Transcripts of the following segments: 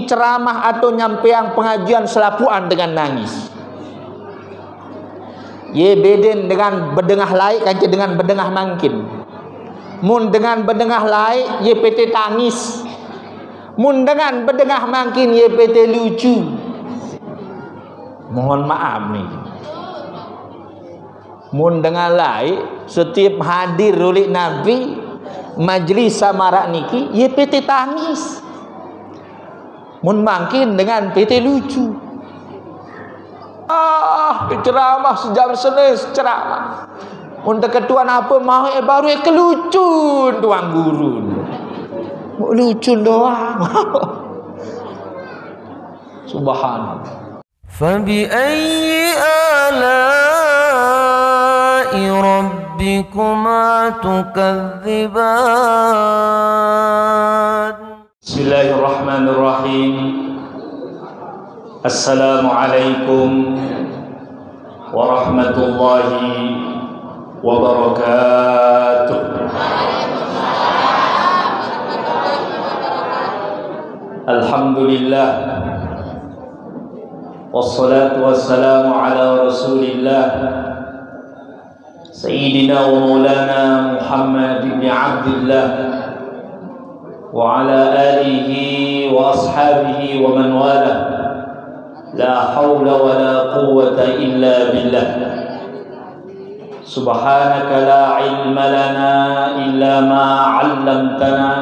ceramah atau nyampeang pengajian selapuan dengan nangis. Ye beden dengan bedengah laik kaca dengan bedengah mangkin. Mun dengan bedengah laik ye PT tangis. Mun dengan bedengah mangkin ye PT lucu. Mohon maaf nih. Mun dengan laik setiap hadir oleh Nabi majlis samarak niki ye PT tangis. Mun mangkin dengan PT lucu. Ceramah sejam senes ceramah. Untuk ketuan apa mau baru kelucun tuang guru. Mau lucun doang. Subhanallah. Fabi'ayyi ala'i rabbikuma tukadziban. Bismillahirrahmanirrahim. Assalamualaikum warahmatullahi wabarakatuh. Alhamdulillah wassalatu wassalamu ala rasulillah Sayyidina wa maulana Muhammad ibn Abdullah wa ala alihi wa ashabihi wa man wala. La hawla wa la quwwata illa billah. Subhanaka la ilma lana illa ma 'allamtana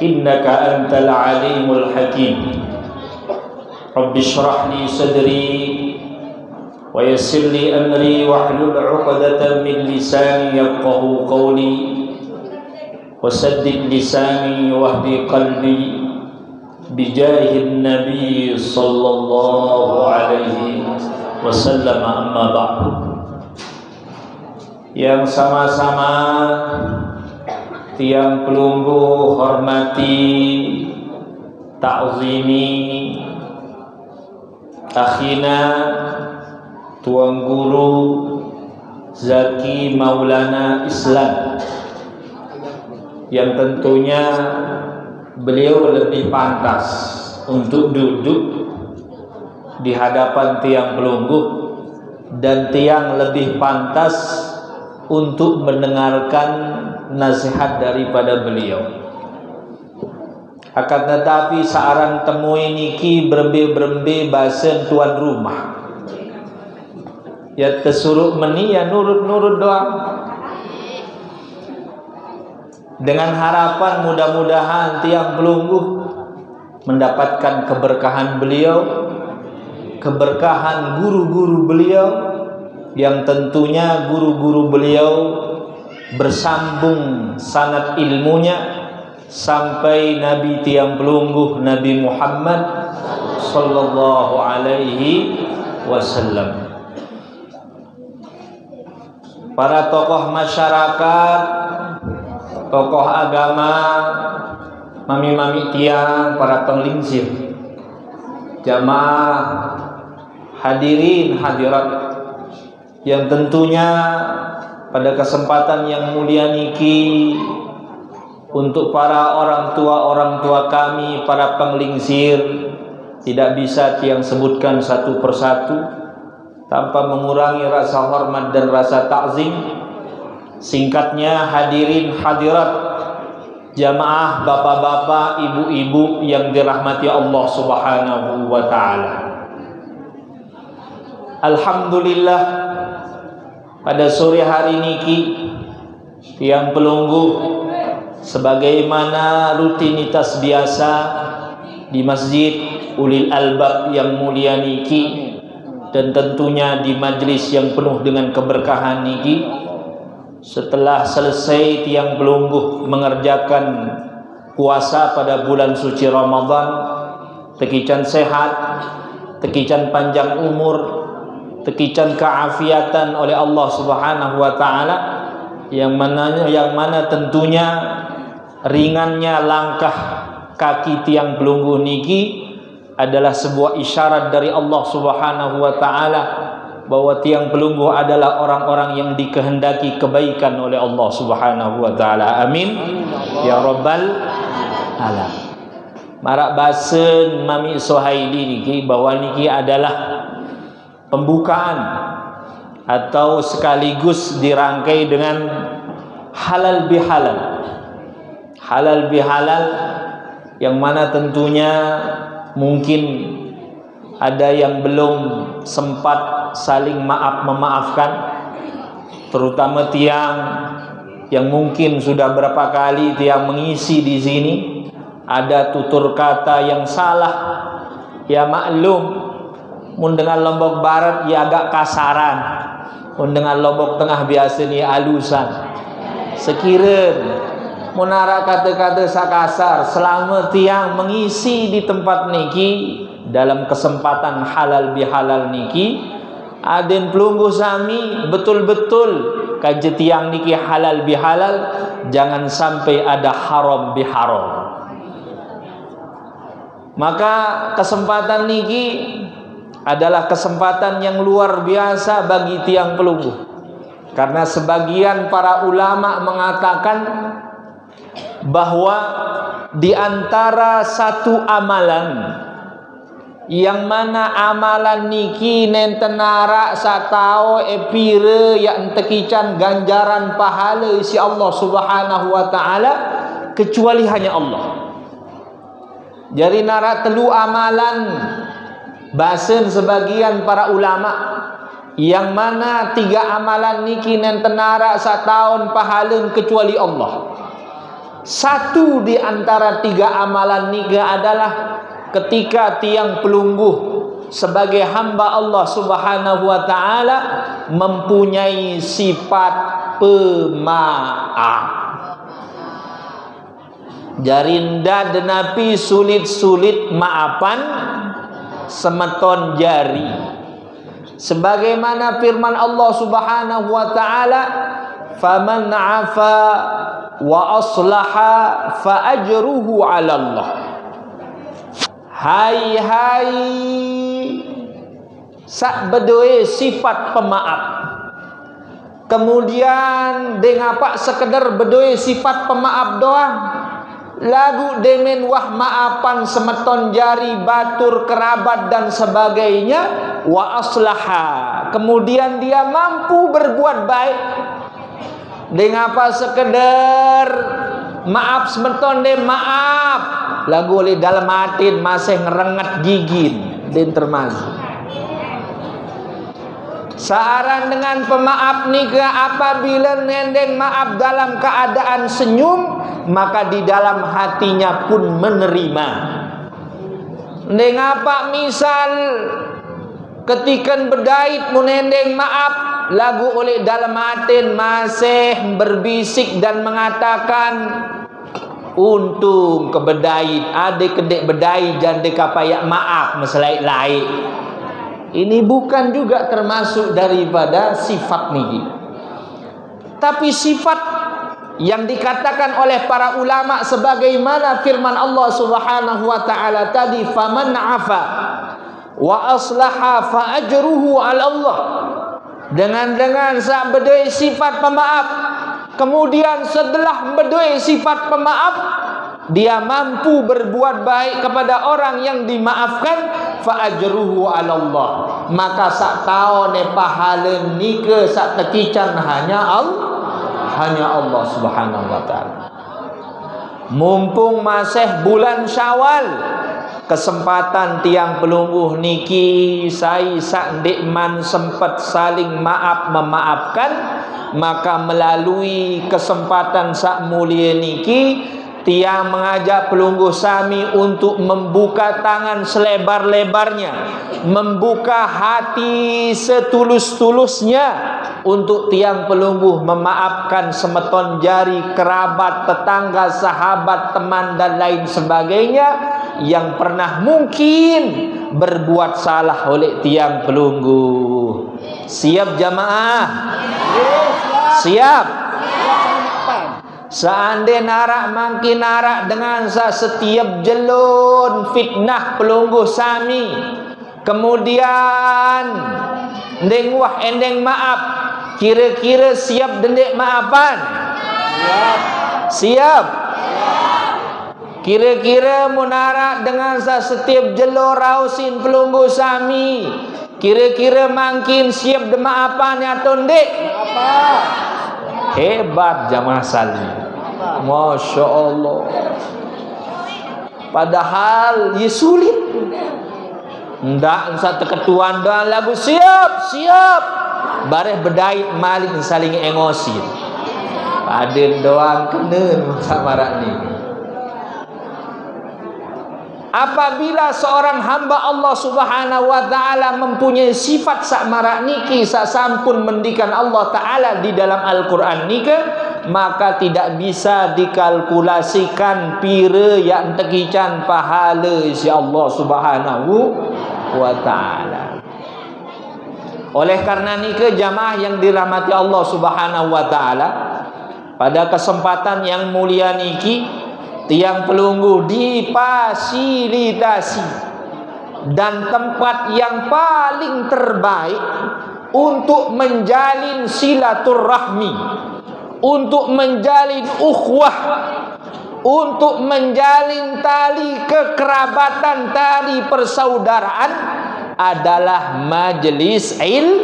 innaka antal alimul hakim. Rabbi shrah li sadri wa yassir li amri wahlul 'uqdatam min lisani yafqahu qawli wa saddid lisani wahdi qalbi bijahin nabi sallallahu alaihi wasallam. Amma ba'du. Yang sama-sama tiang pelunggu hormati, ta'zimi akhina tuan guru Zaki Maulana Islam, yang tentunya beliau lebih pantas untuk duduk di hadapan tiang pelunggu dan tiang lebih pantas untuk mendengarkan nasihat daripada beliau. Akan tetapi searang temui niki berembe-berembe bahasa tuan rumah. Ya tersuruh meni ya nurut-nurut doang. Dengan harapan mudah-mudahan tiang pelunggu mendapatkan keberkahan beliau, keberkahan guru-guru beliau, yang tentunya guru-guru beliau bersambung sanad ilmunya sampai Nabi tiang pelunggu Nabi Muhammad sallallahu alaihi wasallam. Para tokoh masyarakat, tokoh agama, mami-mami tiang, para penglingsir, jamaah hadirin hadirat, yang tentunya pada kesempatan yang mulia niki untuk para orang tua kami, para penglingsir, tidak bisa tiang sebutkan satu persatu tanpa mengurangi rasa hormat dan rasa ta'zim. Singkatnya hadirin hadirat, jamaah bapak-bapak, ibu-ibu yang dirahmati Allah Subhanahu wa taala. Alhamdulillah, pada sore hari niki tiang pelunggu sebagaimana rutinitas biasa di Masjid Ulil Albab yang mulia niki, dan tentunya di majlis yang penuh dengan keberkahan niki, setelah selesai tiang pelunggu mengerjakan puasa pada bulan suci Ramadan, tekican sehat, tekican panjang umur, tekican keafiatan oleh Allah Subhanahu wa taala, yang mana tentunya ringannya langkah kaki tiang pelunggu niki adalah sebuah isyarat dari Allah Subhanahu wa taala bahwa tiang pelunggu adalah orang-orang yang dikehendaki kebaikan oleh Allah Subhanahu wa taala. Amin ya rabbal alamin. marak basen Mami Sohaili niki bahwa niki adalah pembukaan atau sekaligus dirangkai dengan halal bihalal. Halal bihalal yang mana tentunya mungkin ada yang belum sempat saling maaf memaafkan, terutama tiang yang mungkin sudah berapa kali tiang mengisi di sini. Ada tutur kata yang salah, ya maklum. Mun dengan Lombok Barat ya agak kasaran, mun dengan Lombok Tengah biasa ni alusan. Sekira munara kata-kata sakasar selama tiang mengisi di tempat niki dalam kesempatan halal bihalal niki, aden pelungguh sami betul-betul kaji tiang niki halal bihalal, jangan sampai ada haram biharam. Maka kesempatan niki adalah kesempatan yang luar biasa bagi tiang pelungguh, karena sebagian para ulama mengatakan bahwa di antara satu amalan yang mana amalan niki nenten nara satao epire yang tekican ganjaran pahala isi Allah Subhanahu wa taala kecuali hanya Allah. Jadi nara telu amalan basen sebagian para ulama yang mana 3 amalan niki nenten nara satahun pahala kecuali Allah. Satu di antara 3 amalan niki adalah ketika tiang pelungguh sebagai hamba Allah Subhanahu wa taala mempunyai sifat pemaaf. Jarinda denapi sulit-sulit maafan semeton jari. Sebagaimana firman Allah Subhanahu wa taala, "Faman 'afa wa aslaha fa ajruhu 'ala Allah." Hai sak bedoe sifat pemaaf. Kemudian dengapak sekedar bedoe sifat pemaaf doang. Lagu demen wah maafan semeton jari, batur, kerabat dan sebagainya, wa aslaha. Kemudian dia mampu berbuat baik. Dengapa sekedar maaf semeton de maaf. Lagu oleh dalam atin masih ngerenget gigin dan termasuk. Searan dengan pemaaf nikah apabila nendeng maaf dalam keadaan senyum, maka di dalam hatinya pun menerima. Nengapa misal ketika berdait menendeng maaf, lagu oleh dalam hati masih berbisik dan mengatakan, untung kebedait adik kedek bedai jande kapayak maaf masalah lain. Ini bukan juga termasuk daripada sifat niki. Tapi sifat yang dikatakan oleh para ulama sebagaimana firman Allah Subhanahu wa taala tadi, faman 'afa wa aslaha fa ajruhu 'ala Allah. Dengan sak bedoi sifat pemaaf, kemudian setelah bedoi sifat pemaaf, dia mampu berbuat baik kepada orang yang dimaafkan, fa ajruhu 'ala Allah. Maka sak taone pahala nike sak tekican hanya Allah Subhanahu wa taala. Mumpung masih bulan Syawal, kesempatan tiang pelungguh niki sai sak ndekman sempat saling maaf memaafkan, maka melalui kesempatan sak mulia niki tiang mengajak pelungguh sami untuk membuka tangan selebar-lebarnya, membuka hati setulus-tulusnya untuk tiang pelungguh memaafkan semeton jari, kerabat, tetangga, sahabat, teman dan lain sebagainya yang pernah mungkin berbuat salah oleh tiang pelungguh. Siap jamaah? Siap? Seandainya narak makin narak dengan setiap jelun fitnah pelungguh sami, kemudian endeng wah endeng maaf, kira-kira siap dendek maafan? Siap. Kira-kira munara dengan setiap jelo rausin pelunggu sami. Kira-kira makin siap demak apa ni atau ndek? Apa? Hebat jamaah salmi. Masya Allah. Padahal ya sulit. Ndak satu ketuan doang lagu siap. Bareh bedait maling saling emosi. Paden doang kena samarak ni. Apabila seorang hamba Allah Subhanahu wa taala mempunyai sifat sak marak niki sak sampun mendikan Allah taala di dalam Al-Qur'an nika, maka tidak bisa dikalkulasikan pira yang tekican pahala isi Allah Subhanahu wa taala. Oleh karena nika jamaah yang dirahmati Allah Subhanahu wa taala, pada kesempatan yang mulia niki tiang pelunggu difasilitasi dan tempat yang paling terbaik untuk menjalin silaturahmi, untuk menjalin ukhuwah, untuk menjalin tali kekerabatan, tali persaudaraan adalah majelis ilmu.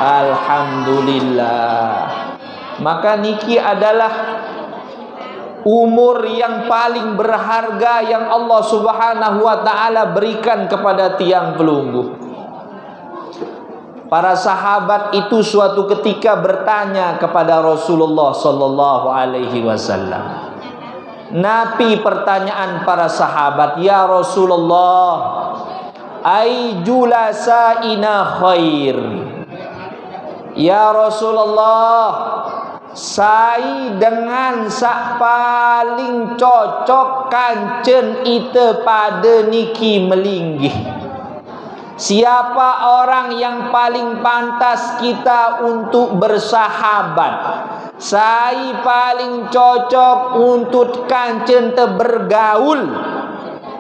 Alhamdulillah. Maka niki adalah umur yang paling berharga yang Allah Subhanahu wa taala berikan kepada tiang pelunggu. Para sahabat itu suatu ketika bertanya kepada Rasulullah sallallahu alaihi wasallam. Nabi pertanyaan para sahabat, "Ya Rasulullah, ai julasaina khair?" Ya Rasulullah, saya dengan sak paling cocok kancen ite pada niki melinggih. Siapa orang yang paling pantas kita untuk bersahabat? Saya paling cocok untuk kancen te bergaul.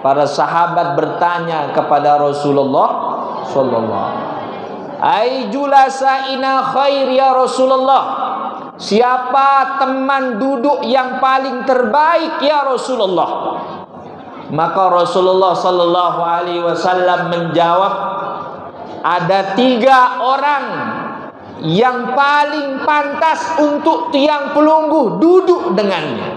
Para sahabat bertanya kepada Rasulullah sallallahu alaihi wasallam, "Ai julasaina khair ya Rasulullah?" Siapa teman duduk yang paling terbaik ya Rasulullah? Maka Rasulullah sallallahu alaihi wasallam menjawab, ada 3 orang yang paling pantas untuk tiang pelunggu duduk dengannya.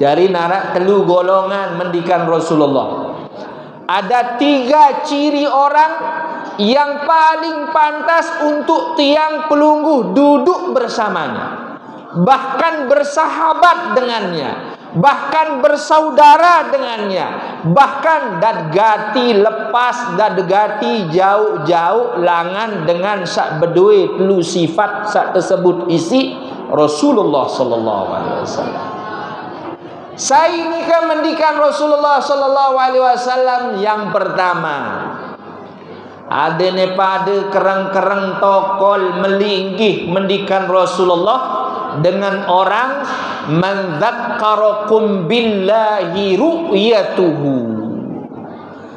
Jadi narak telu golongan mendikan Rasulullah. Ada 3 ciri orang yang paling pantas untuk tiang pelunggu duduk bersamanya, bahkan bersahabat dengannya, bahkan bersaudara dengannya, bahkan dadgati lepas, dadgati jauh-jauh langan dengan sak bedui telu sifat sak tersebut isi Rasulullah sallallahu alaihi wasallam. Saya ini kan mendikan Rasulullah sallallahu alaihi wasallam yang pertama. Ada ne pada kereng-kereng tokol melinggih mendikan Rasulullah dengan orang man dzakkarakum billahi ru'yatuhu.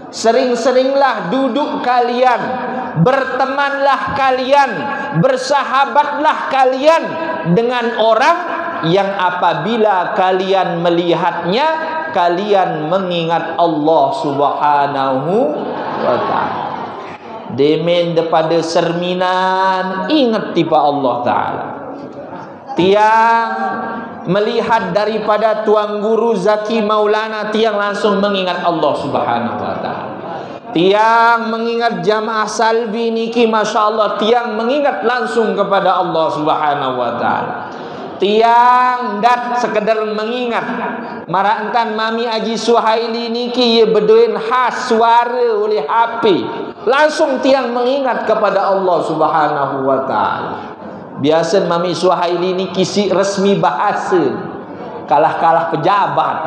Sering-seringlah duduk kalian, bertemanlah kalian, bersahabatlah kalian dengan orang yang apabila kalian melihatnya, kalian mengingat Allah Subhanahu wa ta'ala. Demen daripada serminan ingat tiba Allah Ta'ala. Tiang melihat daripada Tuan Guru Zaki Maulana, tiang langsung mengingat Allah Subhanahu wa ta'ala. Tiang mengingat jamaah salbi niki, masya Allah, tiang mengingat langsung kepada Allah Subhanahu wa ta'ala. Tiang dat sekedar mengingat marantan Mami Haji Suhaili niki ye beduin khas suara oleh HP, langsung tiang mengingat kepada Allah Subhanahu wa ta'ala. Biasa Mami Suhaili niki si resmi bahasa, kalah-kalah pejabat.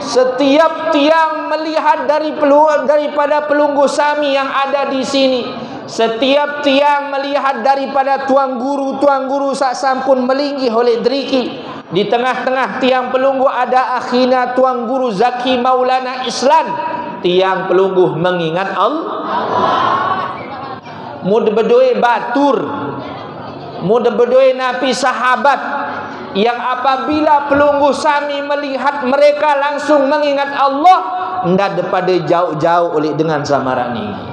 Setiap tiang melihat daripada pelunggu sami yang ada di sini, setiap tiang melihat daripada tuan guru sak sampun melinggih oleh driki. Di tengah-tengah tiang pelunggu ada akhina Tuan Guru Zaki Maulana Islam. Tiang pelunggu mengingat Allah. Muda berdua batur, muda berdua napi sahabat yang apabila pelunggu sami melihat mereka langsung mengingat Allah, ndak daripada jauh-jauh oleh dengan samarak niki.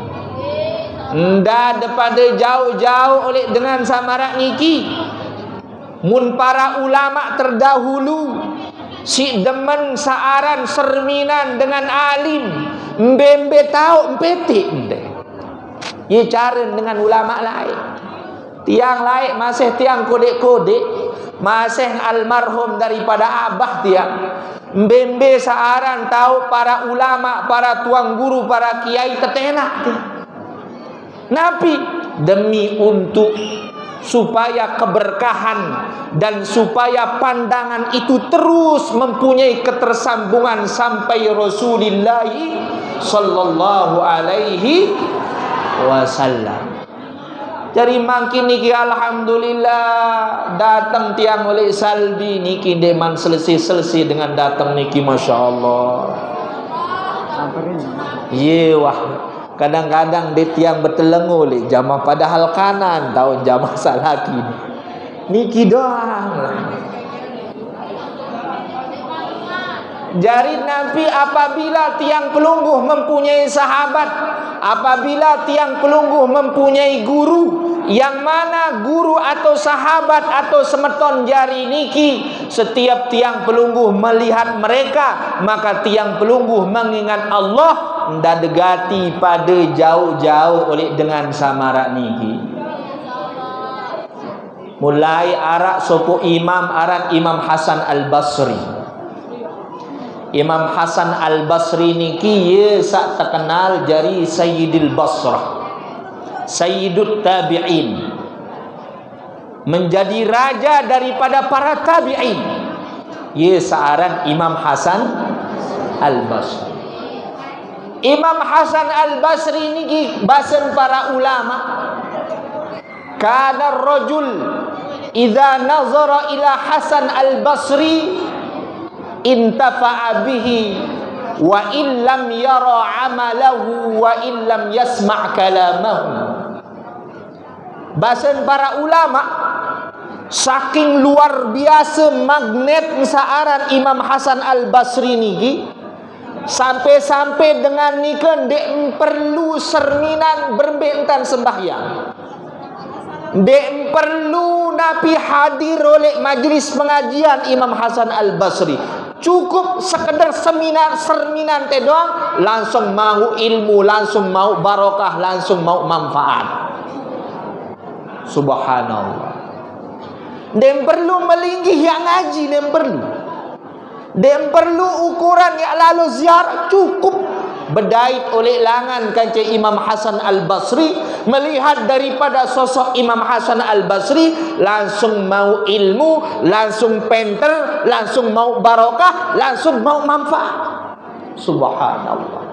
Ndak daripada jauh-jauh oleh dengan samarak niki. Mun para ulama terdahulu si demen saaran serminan dengan alim, mbembe tahu mpetik ndek. Ye cara dengan ulama lain. Tiang lain masih tiang kodek-kodek, masih almarhum daripada abah tiang. Mbembe saaran tahu para ulama, para tuang guru, para kiai tetenak tiang. Nabi demi untuk supaya keberkahan dan supaya pandangan itu terus mempunyai ketersambungan sampai Rasulullah sallallahu alaihi wasallam. Jadi makin niki alhamdulillah datang tiang oleh salbi niki deman selesai dengan datang niki masya-Allah. Ye wah. Kadang-kadang dia tiang bertelengu oleh jamah padahal kanan tahu jamah salaki. Niki doang lah. Jadi Nabi apabila tiang pelungguh mempunyai sahabat, apabila tiang pelungguh mempunyai guru, yang mana guru atau sahabat atau semeton jari niki, setiap tiang pelungguh melihat mereka, maka tiang pelungguh mengingat Allah, ndak degati pada jauh-jauh oleh dengan samarak niki. Mulai arak sopo imam aran Imam Hasan Al-Basri. Imam Hasan Al-Basri niki ye sak terkenal jari Sayyidil Basrah, Sayyidut Tabi'in, menjadi raja daripada para tabi'in. Ye searan Imam Hasan Al-Basri. Imam Hasan Al-Basri niki basen para ulama, kana rajul idza nazara ila Hasan Al-Basri intafa'a bihi wa illam yara amalahu wa illam yasma' kalamahu. Bahasan para ulama, saking luar biasa magnet saaran Imam Hasan Al-Basri niki, sampai-sampai dengan niken dek perlu serminan berbentan sembahyang, dek perlu napi hadir oleh majlis pengajian Imam Hasan Al-Basri. Cukup sekedar serminan teh doang, langsung mau ilmu, langsung mau barokah, langsung mau manfaat. Subhanallah. Dem perlu melinggih yang ngaji, dem perlu ukuran yang lalu ziarah, cukup bedait oleh langan kanca Imam Hasan Al-Basri, melihat daripada sosok Imam Hasan Al-Basri langsung mau ilmu, langsung penter, langsung mau barokah, langsung mau manfaat. Subhanallah.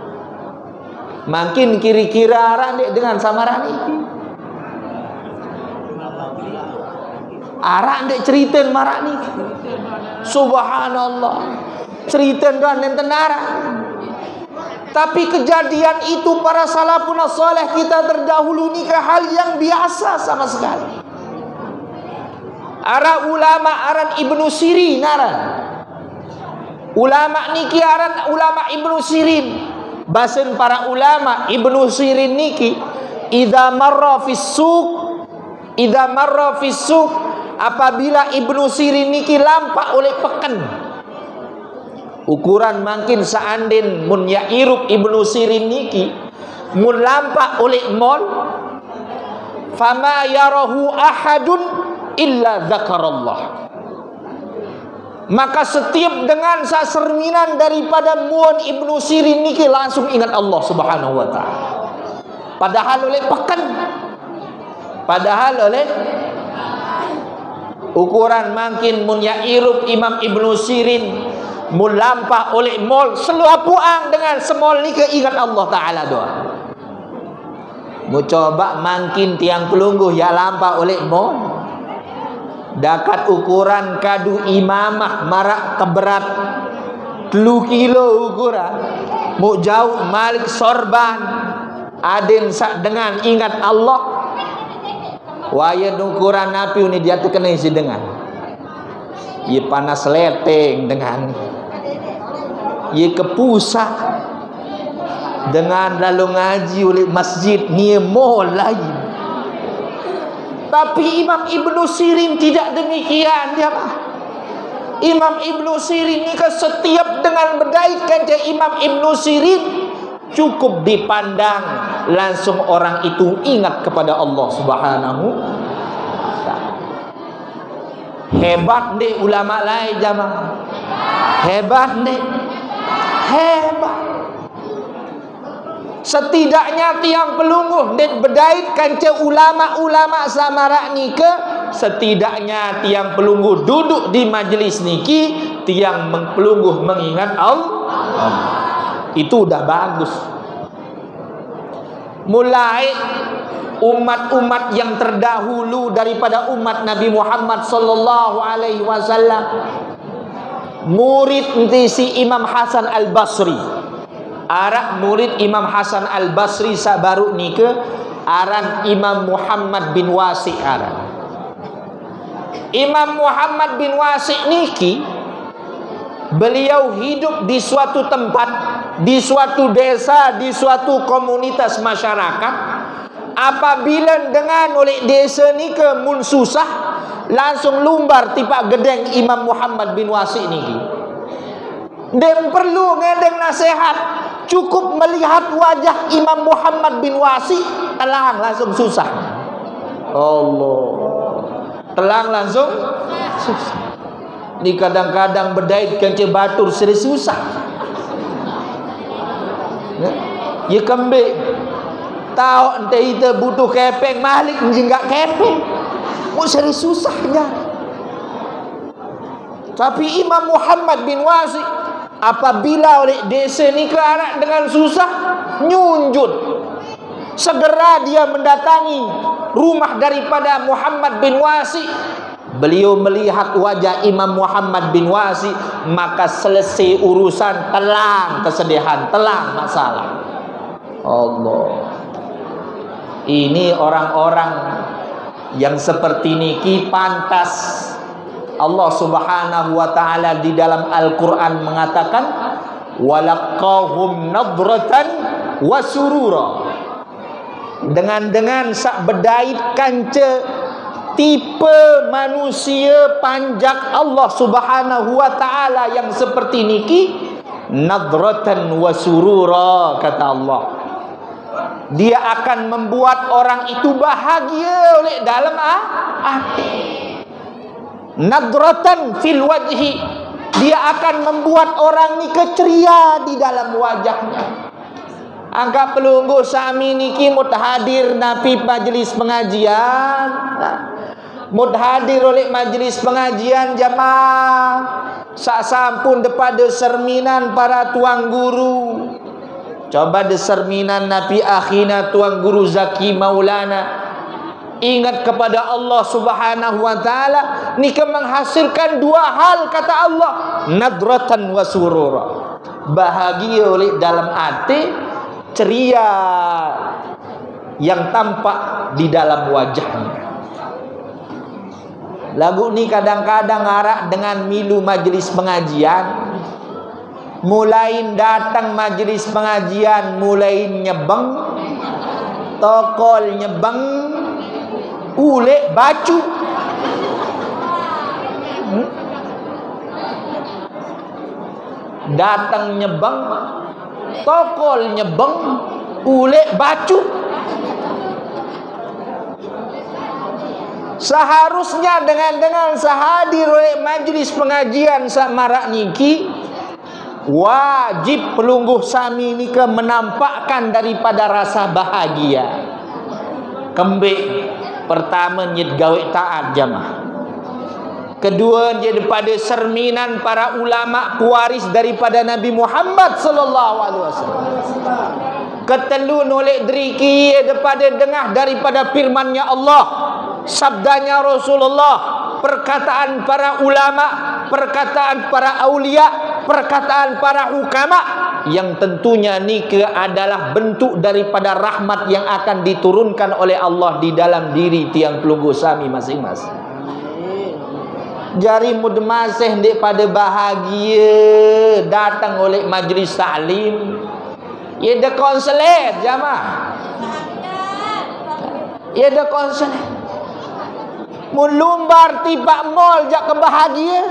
Makin kira-kira arah dengan samaran ini. Arah ndek cerita marak ni. Subhanallah. Cerita dan tenara. Tapi kejadian itu para salafun saleh kita terdahulu ni ke hal yang biasa sama sekali. Ara ulama aran Ibnu Sirin aran. Ulama niki aran ulama Ibnu Sirin. Basen para ulama Ibnu Sirin niki idza marra fis suq apabila Ibnu Sirin niki lampak oleh peken. Ukuran makin seandin mun ya irup Ibnu Sirin niki mun lampak oleh mall, fama yarahu ahadun illa dzakarallah. Maka setiap dengan saserminan daripada muan Ibnu Sirin niki langsung ingat Allah Subhanahu wa taala. Padahal oleh peken, padahal oleh ukuran makin mun ya irup Imam Ibnu Sirin mulampak oleh mall seluapuang dengan semol ni keingat Allah Ta'ala doa. Mu coba makin tiang pelungguh ya lampak oleh mall, dakat ukuran kadu imamah marak keberat 3 kilo ukuran, mu jauh Malik Sorban aden sak dengan ingat Allah, Waya ukuran Nabi ini dia terkena isi dengan. Ye panas leteng dengan. Ye kepusak dengan lalu ngaji oleh masjid ni mulai. Tapi Imam Ibnu Sirin tidak demikian dia. Imam Ibnu Sirin ni setiap dengan berdaitkan je Imam Ibnu Sirin cukup dipandang langsung orang itu ingat kepada Allah Subhanahu wa taala. Hebat deh ulama lain jamaah. Hebat deh. Hebat. Setidaknya tiang pelungguh dan berdaitkan ke ulama-ulama samarak ni ke, setidaknya tiang pelungguh duduk di majlis niki tiang pelungguh mengingat Allah. Itu udah bagus. Mulai umat-umat yang terdahulu daripada umat Nabi Muhammad sallallahu alaihi wasallam, murid si Imam Hasan Al-Basri, arak murid Imam Hasan Al-Basri sabaru ni ke aran Imam Muhammad bin Wasi' aran. Imam Muhammad bin Wasi' niki beliau hidup di suatu tempat, di suatu desa, di suatu komunitas masyarakat. Apabila dengan oleh desa ni ke mun susah, langsung lumbar tipak gedeng Imam Muhammad bin Wasi' niki. Dem perlu ngedeng nasihat, cukup melihat wajah Imam Muhammad bin Wasi' telang langsung susah. Allah, telang langsung susah. Ni kadang-kadang berdaitkan ke batur seri susah. Ya kembik tahu ente itu butuh kepeng malik enggak kepeng. Mau seri susahnya. Tapi Imam Muhammad bin Wasi' apabila oleh desa ni ke anak dengan susah, nyunjut. Segera dia mendatangi rumah daripada Muhammad bin Wasi'. Beliau melihat wajah Imam Muhammad bin Wasi', maka selesai urusan, telang kesedihan, telang masalah. Allah. Ini orang-orang yang seperti niki pantas Allah Subhanahu wa taala di dalam Al-Qur'an mengatakan walaqahum nadratan wa surura. Dengan sak berdaitkan ce tipe manusia panjak Allah Subhanahu wa taala yang seperti niki, nadratan wa surura kata Allah. Dia akan membuat orang itu bahagia oleh dalam hati. Nadratan fil wajhi, dia akan membuat orang ni keceria di dalam wajahnya. Anggap pelunggu sami niki mutahadir napi majlis pengajian, mutahadir oleh majlis pengajian jamaah sak sampun depada serminan para tuang guru. Coba de serminan napi akhina tuang guru Zaki Maulana ingat kepada Allah Subhanahu wa taala, nika menghasilkan dua hal kata Allah, nadratan wa surura. Bahagia oleh dalam hati, ceria yang tampak di dalam wajahnya. Lagu ni kadang-kadang arak dengan milu majlis pengajian. Mulai datang majlis pengajian, mulai nyebeng, tokol nyebeng, ulek bacu. Datang nyebeng, tokol nyebeng, ulek bacu. Seharusnya dengan sehadir oleh majlis pengajian samarak niki, wajib pelungguh sami ni ke menampakkan daripada rasa bahagia. Kembik pertama nyet gawe taat jamaah. Kedua dia daripada serminan para ulama pewaris daripada Nabi Muhammad sallallahu alaihi wasallam. Ketelu nolek driki daripada dengar daripada firman-Nya Allah, sabdanya Rasulullah, perkataan para ulama, perkataan para aulia, perkataan para hukama. yang tentunya nikah adalah bentuk daripada rahmat yang akan diturunkan oleh Allah di dalam diri tiang pelunggu sami masing-masing. Jari mud masih dek pada bahagia datang oleh majlis taklim. Ia ada konseler jamaah. Ia ada konseler. Mulumbar tiba mall jak kebahagia.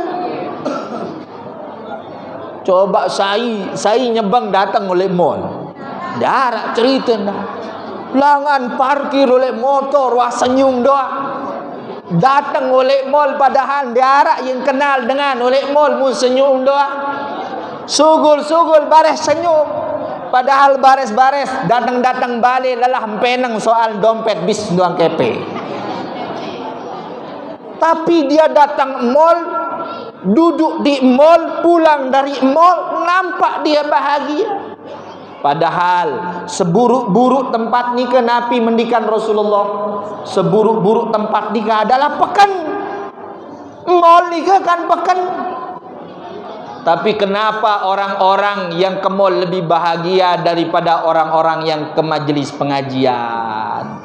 Coba saya nyebang datang oleh mall. Darak cerita dah. Langan parkir oleh motor wah senyum doa. Datang oleh mall padahal darak yang kenal dengan oleh mall mu senyum doa. Sugul-sugul bares senyum. Padahal bares-bares datang-datang balik lelah penang soal dompet bis doang kepe. Tapi dia datang mall, duduk di mall, pulang dari mall, nampak dia bahagia. Padahal seburuk-buruk tempat nikah Nabi mendikan Rasulullah. Seburuk-buruk tempat nikah adalah pekan. Mall nikah kan pekan. Tapi kenapa orang-orang yang ke mall lebih bahagia daripada orang-orang yang ke majelis pengajian?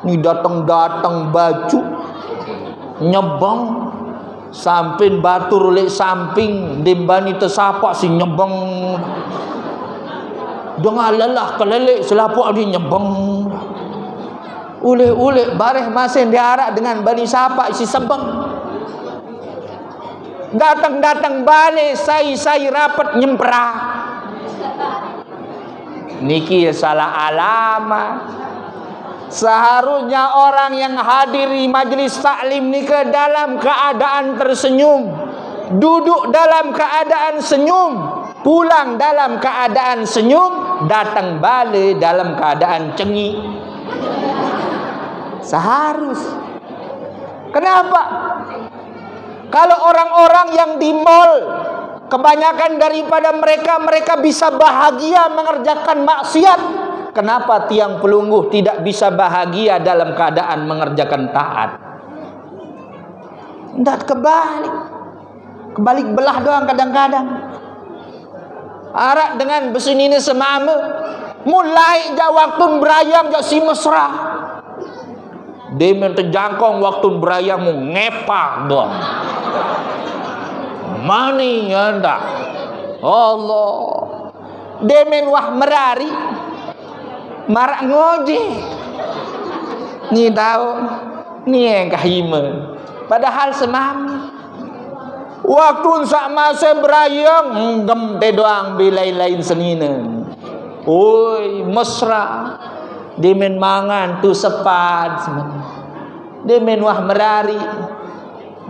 Ni datang-datang baju nyebang samping batur oleh samping dembani tersapak si nyebang dengan lelah kelelek selapuk dia nyebang ulek-ulek bareh masing diarak dengan bani sapak si sebang datang-datang balik saya rapat nyempera niki salah alamat. Seharusnya orang yang hadiri majlis taklim ni ke dalam keadaan tersenyum, duduk dalam keadaan senyum, pulang dalam keadaan senyum, datang balik dalam keadaan cengik. Seharus. Kenapa? Kalau orang-orang yang di mall, kebanyakan daripada mereka bisa bahagia mengerjakan maksiat. Kenapa tiang pelungguh tidak bisa bahagia dalam keadaan mengerjakan taat? Tidak kebalik belah doang kadang-kadang. Arak dengan besinini semama, mulai jak waktu berayam jak si mesra. Dia minta jangkong waktu berayam mu ngepak doang. Mani anda, Allah. Dia wah merari. Marak ngojek ni tahu ni yang kahiman padahal semam waktu sak masa berayang gem te doang bilai lain senina oi mesra demen mangan tu sepat demen wah merari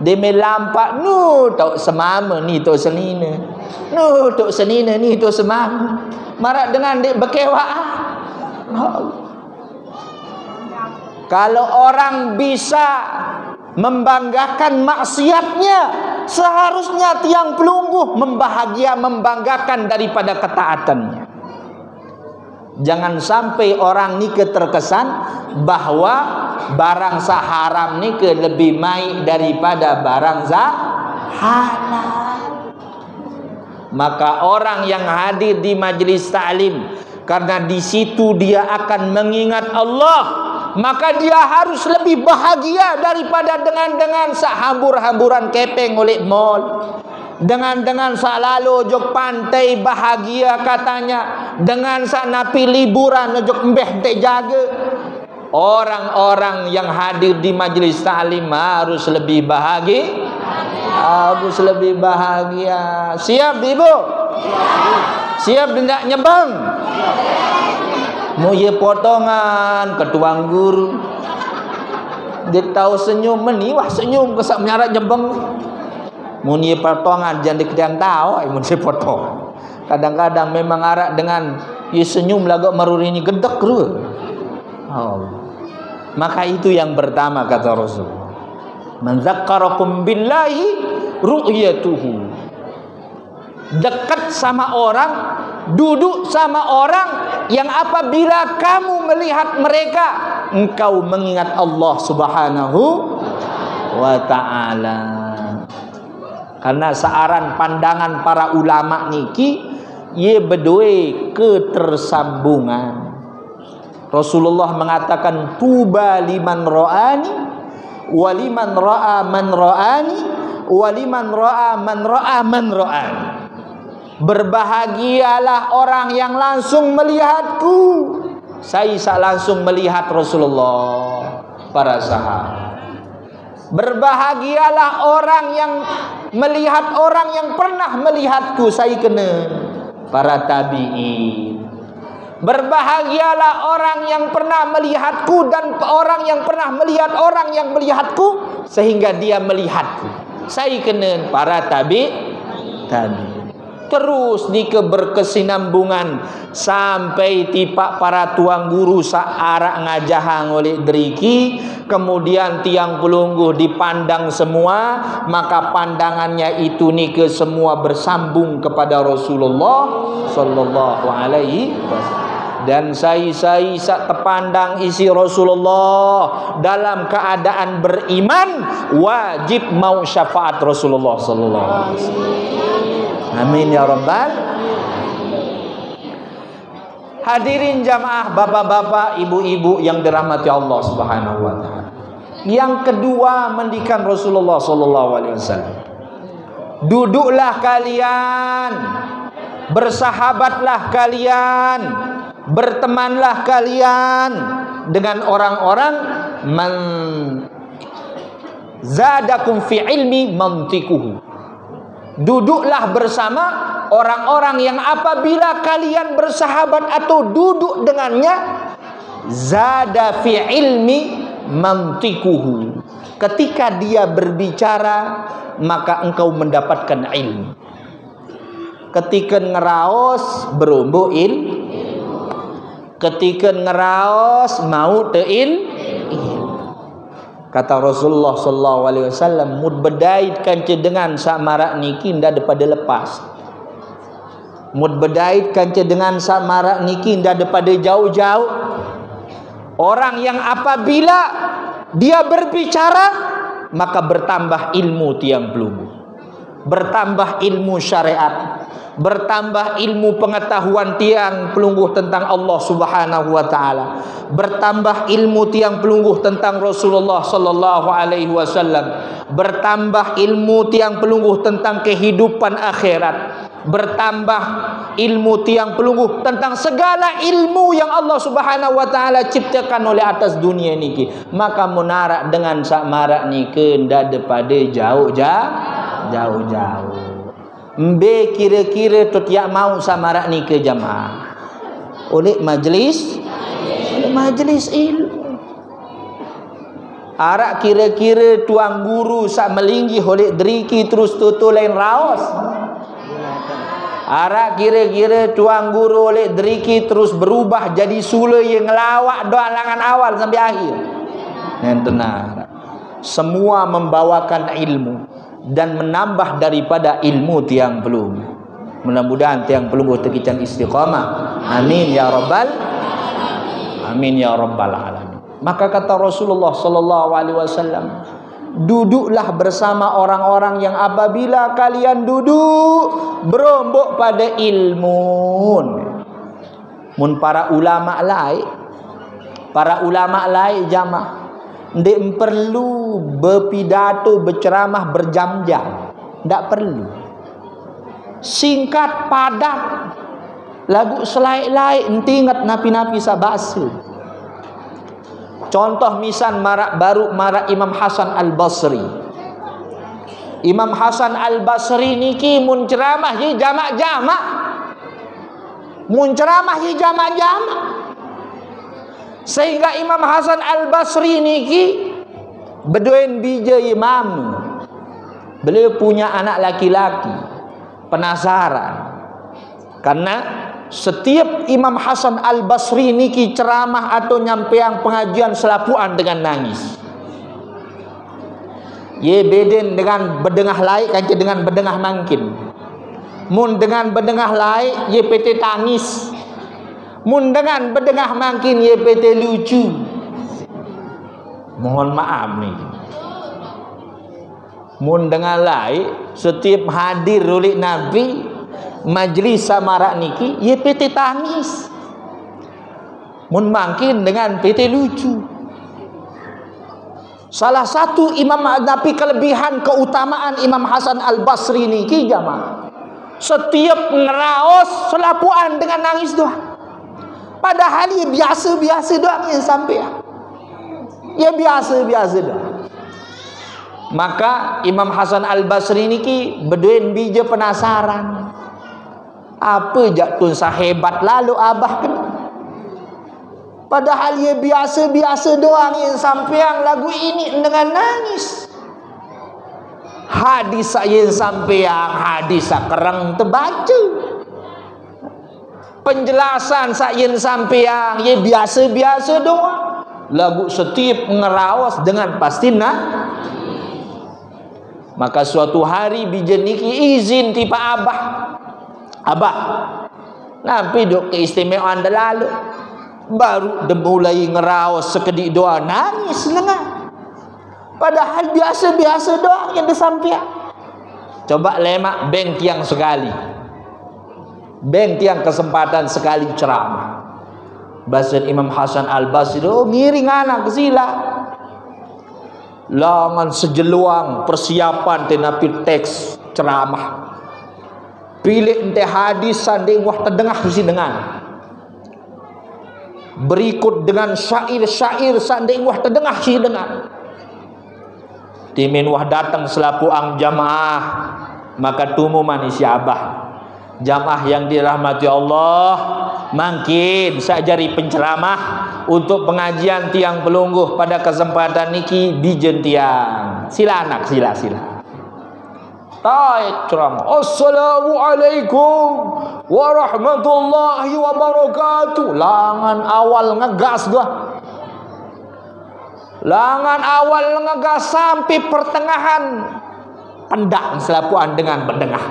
demen lampak nu tok semama ni tok senina nu tok senina ni tok semama marak dengan dek bekewaan. Kalau orang bisa membanggakan maksiatnya, seharusnya tiang pelungguh membanggakan daripada ketaatannya. Jangan sampai orang ni terkesan bahwa barang saharam ni lebih baik daripada barang halal. Maka orang yang hadir di majlis taklim, karena di situ dia akan mengingat Allah, maka dia harus lebih bahagia daripada dengan hambur-hamburan kepeng oleh mall, dengan lalu jok pantai bahagia katanya, dengan napi liburan jok mbeh te jaga. Orang-orang yang hadir di majlis taklim harus lebih bahagia. Harus lebih bahagia. Siap ibu? Siap tidak nyebang? Mu ye potongan ketuang guru. Dia tahu senyum meni wah senyum kesak menyarat nyebang. Mu ye potongan jangan dikedian tahu ai mun ye potong. Kadang-kadang memang arak dengan ye senyum lagak marurini gedek ru. Oh. Maka itu yang pertama kata Rasul. Man dzakkarakum billahi ru'yatuhu. Dekat sama orang, duduk sama orang yang apabila kamu melihat mereka, engkau mengingat Allah Subhanahu wa ta'ala. Karena searan pandangan para ulama niki, Ia berdua ketersambungan. Rasulullah mengatakan tuba liman ra'ani waliman ra'a man ra'ani waliman ra'a man ra'a man ra'ani. Berbahagialah orang yang langsung melihatku. Saya langsung melihat Rasulullah, para sahabat. Berbahagialah orang yang melihat orang yang pernah melihatku. Saya kena para tabi'in. Berbahagialah orang yang pernah melihatku dan orang yang pernah melihat orang yang melihatku sehingga dia melihatku. Saya kena para tabi'in. Terus ni keberkesinambungan sampai tipak para tuang guru saarak ngajahang oleh deriki, kemudian tiang pelungguh dipandang semua, maka pandangannya itu ni ke semua bersambung kepada Rasulullah sallallahu alaihi wasallam. Dan saya sak terpandang isi Rasulullah dalam keadaan beriman, wajib mau syafaat Rasulullah sallallahu alaihi wasallam. Amin ya rabbal. Hadirin jamaah, bapak-bapak, ibu-ibu yang dirahmati Allah Subhanahu wa taala. Yang kedua, mandikan Rasulullah sallallahu alaihi wasallam. Duduklah kalian, bersahabatlah kalian, bertemanlah kalian dengan orang-orang man zadakum fi ilmi mantikuhu. Duduklah bersama orang-orang yang apabila kalian bersahabat atau duduk dengannya, zada fi ilmi mantikuhu. Ketika dia berbicara, maka engkau mendapatkan ilmu. Ketika ngeraos berumbu ketika ngeraos mau teil. Kata Rasulullah sallallahu alaihi wasallam, mud bedait kanca dengan sak marak niki ndak daripada lepas. Mud bedait kanca dengan sak marak niki ndak daripada jauh-jauh. Orang yang apabila dia berbicara maka bertambah ilmu tiang pelunggu, bertambah ilmu syariat, bertambah ilmu pengetahuan tiang pelungguh tentang Allah Subhanahu wa taala, bertambah ilmu tiang pelungguh tentang Rasulullah sallallahu alaihi wasallam, bertambah ilmu tiang pelungguh tentang kehidupan akhirat, bertambah ilmu tiang pelungguh tentang segala ilmu yang Allah Subhanahu wa taala ciptakan oleh atas dunia niki. Maka munarak dengan sak marak niki ndak daripada jauh-jauh. Mbe kira-kira tu tiak mau samarak ni ke jamaah oleh majlis ilmu. Arak kira-kira tuang guru sak melinggi oleh deriki terus tutu lain raos. Arak kira-kira tuang guru oleh deriki terus berubah jadi sula yang ngelawak doa langan awal sampai akhir. Yang tenang. Semua membawakan ilmu dan menambah daripada ilmu tiang pelungguh. Mudah-mudahan tiang pelungguh tekican istiqamah. Amin ya rabbal alamin. Maka kata Rasulullah sallallahu alaihi wasallam, duduklah bersama orang-orang yang apabila kalian duduk berombok pada ilmu. Mun para ulama lain jamaah ndak perlu berpidato, berceramah berjam-jam. Ndak perlu. Singkat, padat. Lagu selai-lai enti ingat napi-napi sabase. Contoh misal marak Imam Hasan Al-Basri. Imam Hasan Al-Basri niki mun ceramah ye jamak-jamak. Sehingga Imam Hasan Al-Basri niki beduin bija imam. Beliau punya anak laki-laki. Penasaran. Karena setiap Imam Hasan Al-Basri niki ceramah atau nyampeang pengajian selapuan dengan nangis. Ye beden dengan bedengah laik kanca dengan bedengah mangkin. Mun dengan bedengah laik ye PT tangis. Mun dengan bedengah mangkin ye PT lucu. Mohon maaf nih. Mun dengan lain setiap hadir oleh Nabi majlis samarak niki ye PT tangis. Mun mangkin dengan PT lucu. Salah satu Imam Nabi kelebihan keutamaan Imam Hasan Al-Basri niki jamaah. Setiap ngeraos selapuan dengan nangis doa. Padahal ya biasa-biasa doang yang sampai ya biasa-biasa doang. Maka Imam Hasan Al-Basri niki beduin bija penasaran. Apa jatun sahebat lalu abah kan? Padahal ya biasa-biasa doang yang sampeang lagu ini dengan nangis. Hadis yang sampeang hadis sakerang terbaca. Penjelasan sayen sampeang ya biasa-biasa doang. Lagu setiap ngeraos dengan pasti Maka suatu hari bijen niki izin tipe abah nampi dok keistimewaan dah lalu baru mulai ngeraos sekedik doa nangis lengah. Padahal biasa-biasa doang yang disampaikan. Coba lemak beng tiang sekali, beng tiang kesempatan sekali ceramah. Bahasa Imam Hasan Al-Basri, oh ngiring anak sila. Langan sejeluang persiapan tenapi teks ceramah. Pilih ente hadis sanding wah terdengah si dengan. Berikut dengan syair-syair sanding wah terdengah si dengan. Timin wah datang selaku ang jamaah, maka tumu manusia abah. Jamaah yang dirahmati Allah, mungkin sajari penceramah untuk pengajian tiang pelungguh pada kesempatan niki bijen tiang. Sila anak, sila. Taik ceramah. Assalamualaikum warahmatullahi wabarakatuh. Langan awal ngegas gua. Langan awal ngegas sampai pertengahan pendak selapuan dengan berdengah.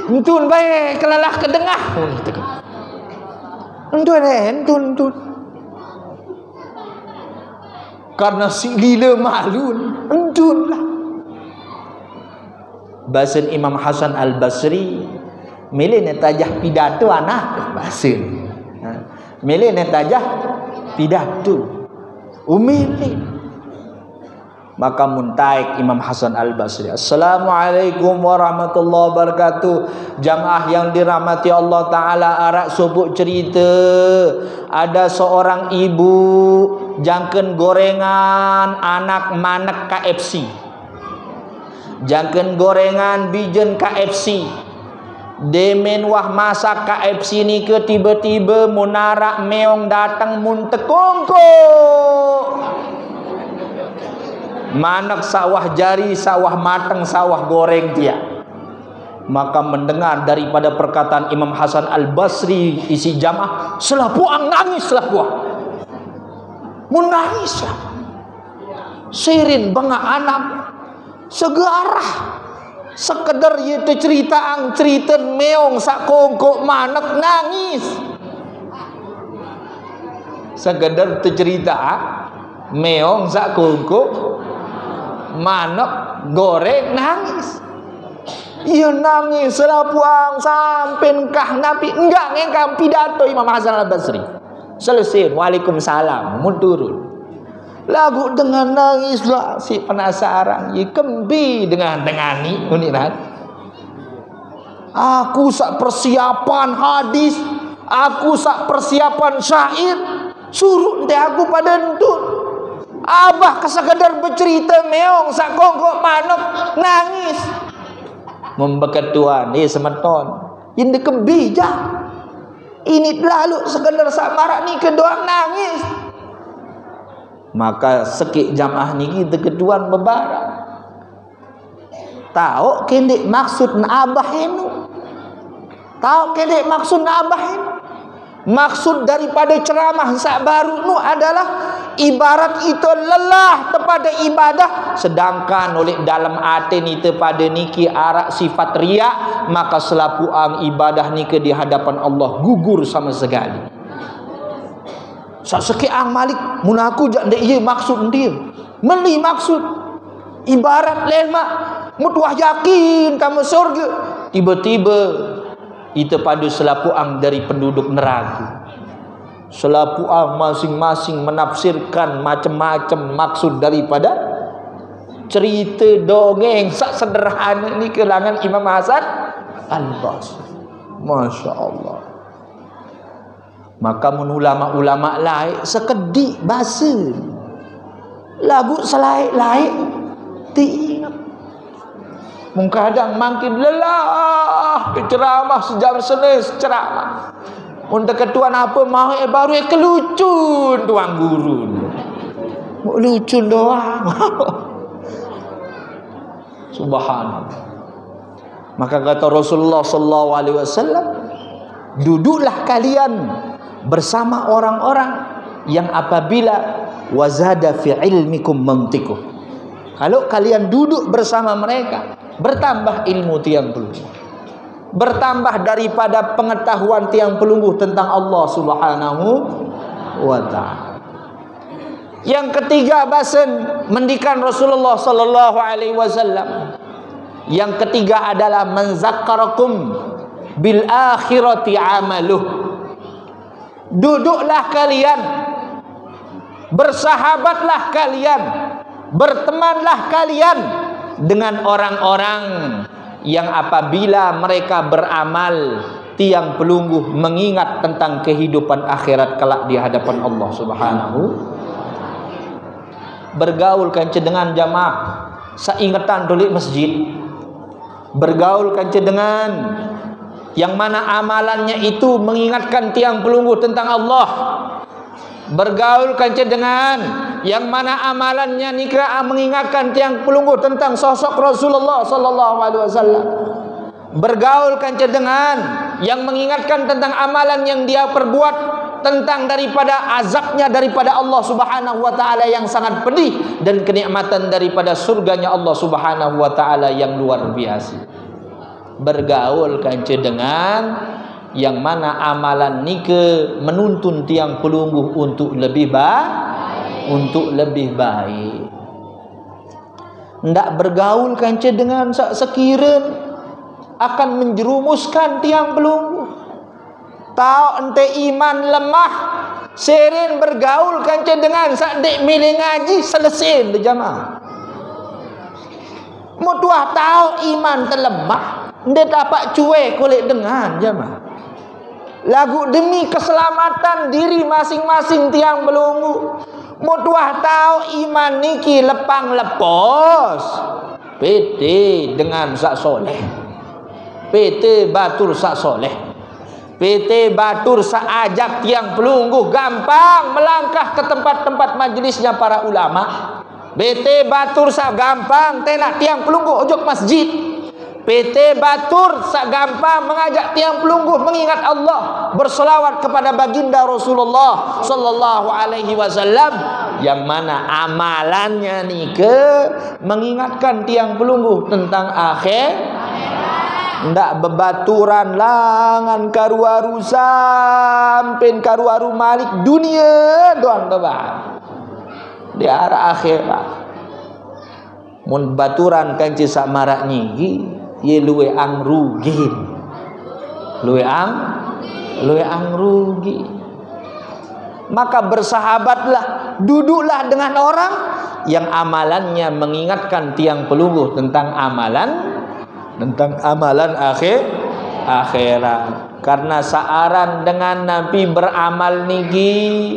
Entun baik kelalah ke dengah. Entun. Karena si lila malu, entun lah. Bahasa Imam Hasan Al-Basri, milih netajah pidato anak bahasa. Milih netajah pidato. Umilih. Maka muntaik Imam Hasan Al-Basri. Assalamualaikum warahmatullahi wabarakatuh. Jamaah yang dirahmati Allah Ta'ala, arak subuk cerita. Ada seorang ibu jangken gorengan anak manek KFC. Jangken gorengan bijen KFC. Demen wah masak KFC ni ke tiba-tiba munarak meong datang muntekongko. Manak sawah jari, sawah matang, sawah goreng dia. Maka mendengar daripada perkataan Imam Hasan Al-Basri isi jamaah, selapuang nangis selapuang. Menangis lah. Sirin bangga anak segarah. Sekedar itu cerita meong sak kongkok manak nangis. Sekedar itu cerita meong sak kongkok manak goreng nangis. Iya nangis selapuang sampai kah Nabi enggak ngengkam pidato Imam Hasan Al-Basri. Selesai, waalaikumsalam, munturun. Lagu dengan nangis lah si penasaran. Ye kembi dengan dengani uniran. Aku sak persiapan hadis, aku sak persiapan syair, suruh deh aku pada entut. Abah kesekedar bercerita meong sak kongkok manok nangis. Membeketuan semeton. Ini kebijak. Ini lalu sekedar sak marak ni kedoang nangis. Maka sekik jamaah ni kita keduan bebarak. Tahu kendek maksud abah enu. Tahu kendek maksud abah enu. Maksud daripada ceramah sak baru nu adalah ibarat itu lelah kepada ibadah, sedangkan oleh dalam hati ni kepada niki arak sifat riak, maka selapuang ibadah niki di hadapan Allah gugur sama sekali. Sakit ang malik munaku jak dek ye maksud dia. Meli maksud ibarat lemak Mutuah yakin kamu surga. Tiba-tiba kita padu selapuang dari penduduk neraka. Selapuang masing-masing menafsirkan macam-macam maksud daripada cerita dongeng sak sederhana ni kelangan Imam Hasan Al-Basri. Masya Allah. Maka ulama-ulama lain sekedik bahasa lagu selaik-laik diingat. Kadang makin lelah ceramah sejam senis ceramah. Untuk ketuan apa mau baru kelucun tuang guru. Mau lucun doang. Subhanallah. Maka kata Rasulullah sallallahu alaihi wasallam, duduklah kalian bersama orang-orang yang apabila wazada fi ilmikum mantiqu. Kalau kalian duduk bersama mereka, bertambah ilmu tiang pelungguh, bertambah daripada pengetahuan tiang pelungguh tentang Allah Subhanahu wa ta'ala. Yang ketiga basen mendikan Rasulullah sallallahu alaihi wasallam. Yang ketiga adalah menzakkarakum bil akhirati amaluh. Duduklah kalian, bersahabatlah kalian, bertemanlah kalian dengan orang-orang yang apabila mereka beramal tiang pelungguh mengingat tentang kehidupan akhirat kelak di hadapan Allah Subhanahu. Bergaul kanca dengan jamaah saingatan dolik masjid. Bergaul kanca dengan yang mana amalannya itu mengingatkan tiang pelungguh tentang Allah. Bergaul kanca dengan yang mana amalannya nikah mengingatkan tiang pelungguh tentang sosok Rasulullah sallallahu alaihi wasallam. Bergaul kanca dengan yang mengingatkan tentang amalan yang dia perbuat tentang daripada azabnya daripada Allah Subhanahu wa taala yang sangat pedih dan kenikmatan daripada surganya Allah Subhanahu wa taala yang luar biasa. Bergaul kanca dengan yang mana amalan nike menuntun tiang pelungguh untuk lebih baik. Ndak bergaul kanca dengan sekiranya akan menjerumuskan tiang pelungguh. Tahu ente iman lemah, seren bergaul kanca dengan sak dek milih ngaji selesai berjamaah. Mutuah tahu iman terlemah, dia dapat cuek kulit dengan jamaah. Lagu demi keselamatan diri masing-masing tiang pelungguh. Mutuah tahu iman niki lepang lepos. PT dengan sak soleh. PT batur sak soleh. PT batur sak ajab tiang pelungguh gampang melangkah ke tempat-tempat majlisnya para ulama. PT batur sak gampang tenak tiang pelungguh ojok masjid. PT batur sak gampang mengajak tiang pelungguh mengingat Allah, bersolawat kepada baginda Rasulullah sallallahu alaihi wasallam, yang mana amalannya nike mengingatkan tiang pelungguh tentang akhir. Ndak bebaturan langan karuaru sampai karuaru malik dunia doang tebak di arah akhirat. Mun baturan kanci sak marak nyigi ye luwe ang rugi. Luwe ang rugi. Maka bersahabatlah, duduklah dengan orang yang amalannya mengingatkan tiang pelungguh tentang amalan akhirat. Karena saaran dengan Nabi beramal niki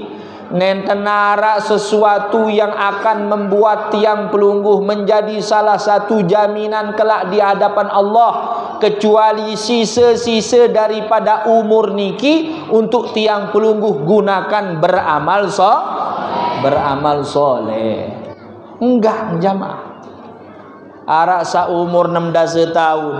nentenara sesuatu yang akan membuat tiang pelungguh menjadi salah satu jaminan kelak di hadapan Allah, kecuali sisa-sisa daripada umur niki untuk tiang pelungguh gunakan beramal soleh. Enggak jamaah. Arak sa umur 16 tahun,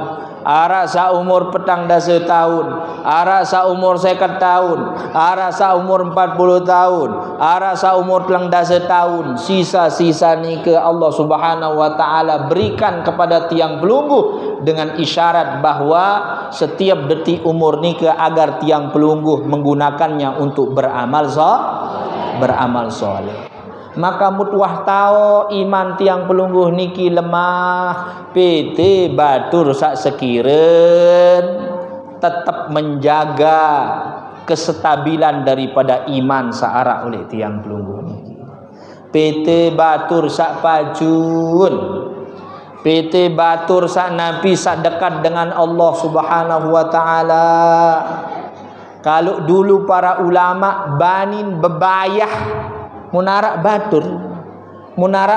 arak sa umur 14 tahun, arak sa umur 50 tahun, arak sa umur 40 tahun, arak sa umur 13 tahun, sisa-sisa ni ke Allah Subhanahu wa taala berikan kepada tiang pelungguh dengan isyarat bahwa setiap detik umur ni ke agar tiang pelungguh menggunakannya untuk beramal soleh. Maka mutwah tao iman tiang pelungguh niki lemah, PT batur sak sekiren tetap menjaga kestabilan daripada iman searah oleh tiang pelungguh niki. PT batur sak pajun, PT batur sak nabi sak dekat dengan Allah Subhanahu wa taala. Kalau dulu para ulama banin bebayah munarak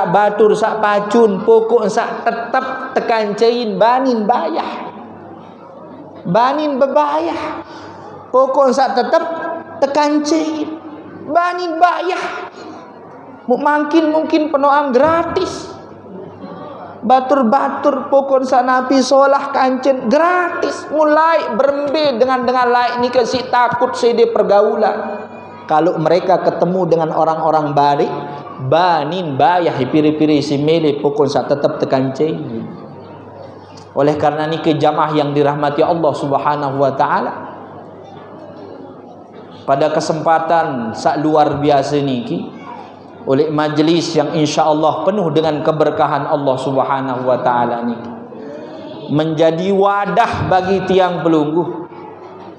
batur sak pacun pokok sak tetap tekan cain banin bayah, banin bebayah pokok sak tetap tekan cain banin bayah. Mungkin penoang gratis batur-batur pokok sak napi solah kancen gratis. Mulai berembe dengan lain ni kasih takut sede pergaulan. Kalau mereka ketemu dengan orang-orang baik, banin bayah piri-piri si mele pokok sak tetap tekan cain. Oleh karena ni ke jamaah yang dirahmati Allah Subhanahu wa taala, pada kesempatan sak luar biasa niki, oleh majlis yang insya-Allah penuh dengan keberkahan Allah Subhanahu wa taala niki, menjadi wadah bagi tiang pelungguh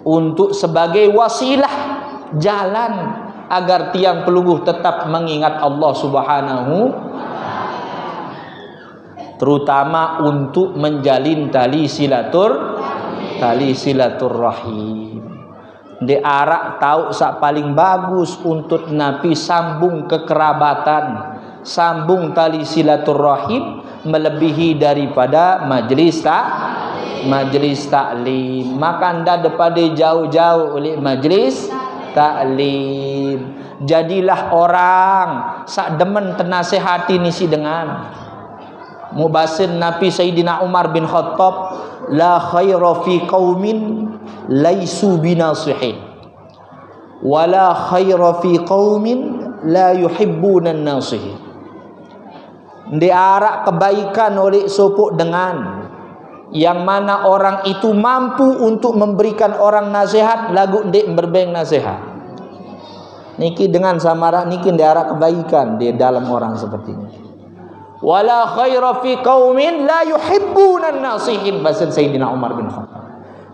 untuk sebagai wasilah jalan agar tiang pelungguh tetap mengingat Allah Subhanahu, terutama untuk menjalin tali silaturrahim. Di arak tahu sak paling bagus untuk napi sambung kekerabatan, sambung tali silaturrahim melebihi daripada majlis taklim. Maka anda daripada jauh-jauh oleh majlis taklim. Jadilah orang sak demen tenasehati nisi dengan mubasin Nabi Sayyidina Umar bin Khattab, la khaira fi qaumin laisu binasihin wala khaira fi qaumin la yuhibbuna an-nasihin. Diarak kebaikan oleh sopok dengan yang mana orang itu mampu untuk memberikan orang nasihat lagu ndek berbeng nasihat. Niki dengan samarak niki diarak kebaikan di dalam orang seperti ini. Wala khaira fi qaumin la yuhibbuna an-nasihin, bahasa Sayyidina Umar bin Khattab.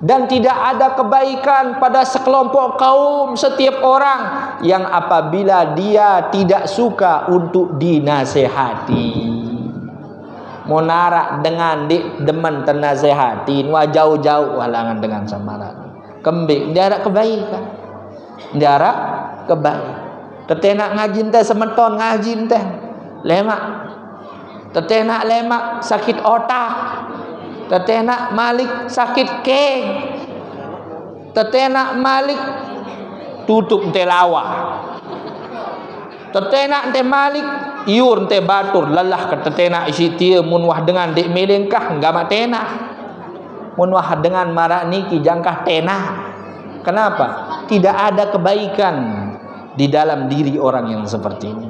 Dan tidak ada kebaikan pada sekelompok kaum, setiap orang yang apabila dia tidak suka untuk dinasehati. Monarak dengan dik demen tenasehatin wah jauh-jauh halangan dengan samaran kembik dia ada kebaikan, dia ada kebaikan. Tetenak ngajin teh semeton ngajin teh lemak, tetenak lemak sakit otak, tetenak malik sakit keng, tetenak malik tutup teh lawa, tetenak teh malik iur teh batur lelah ke tetenak isi tia munwah dengan dek melengkah enggak matena, munwah dengan marak niki jangkah tenah. Kenapa? Tidak ada kebaikan di dalam diri orang yang seperti ini.